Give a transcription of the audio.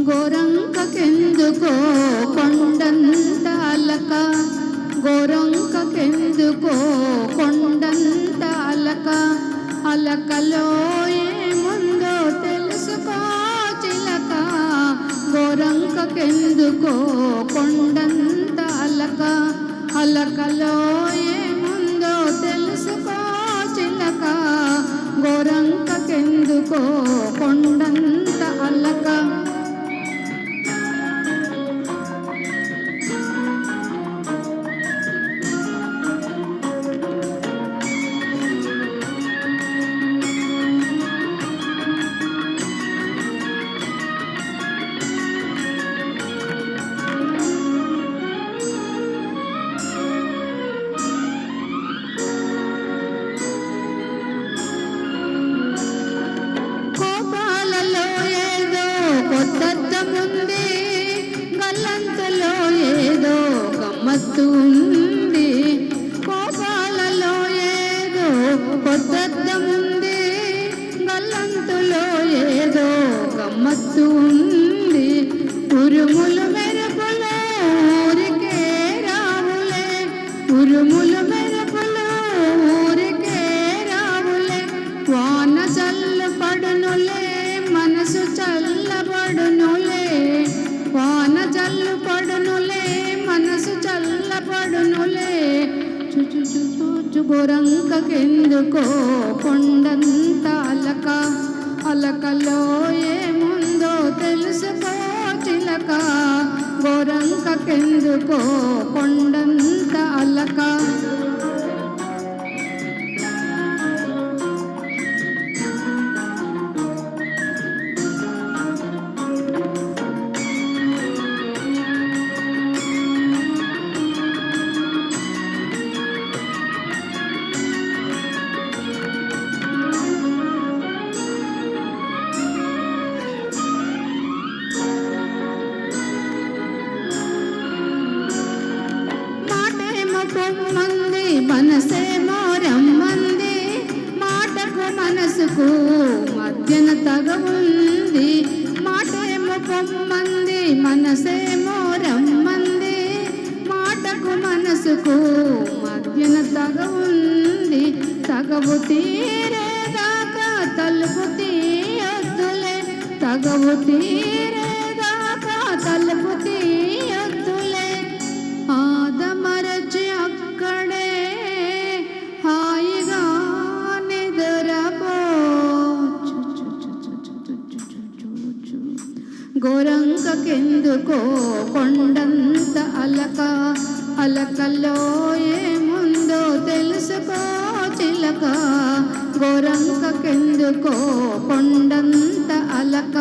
గోరంకకెందుకో కొండంత అలక, గోరంకకెందుకో కొండంత అలక, అలకలో ఏముందో తెలుసుకో చిలక, గోరంకకెందుకో కొండంత అలక, అలకలో ఏముందో తెలుసుకో చిలక, గోరంకకెందుకో కొండంత అలక. కొత్తద్దముంది గల్లంతలో ఏదో గమ్మత్తు ఉంది, కోపాలలో ఏదో కొత్తద్దముంది గల్లంతులో ఏదో గమ్మత్తు ఉంది, ఉరుములు మెరుపులు ఊరికే రావులే, ఉరుములు మెరుపులు ఊరికే రావులే, వాన చల్లు పడునులే మనసు చల్లబడునులే, వాన చల్లు పడునులే మనసు చల్లబడునులే, చుచు గోరంకకెందుకో కొండంత అలక, అలకలో ఏముందో తెలుసుకో చిలక, గోరంకకెందుకో కొండంత అలక. పొమ్మంది మనసేమో రమ్మంది, మాటకు మనసుకు మధ్యన తగవుంది, మాటేమో పొమ్మంది మనసేమో రమ్మంది, మాటకు మనసుకు మధ్యన తగవుంది, తగవు తీరేదాకా తలుపు తీయొద్దులే, తగవు తీరేదాకా తలుపు తీయొద్దులే, ఆదమరచి అక్కడే హాయిగా నిద్రపో, గోరంకకెందుకో కొండంత అలక, అలకలో ఏముందో తెలుసుకో చిలక, గోరంకకెందుకో కొండంత అలక.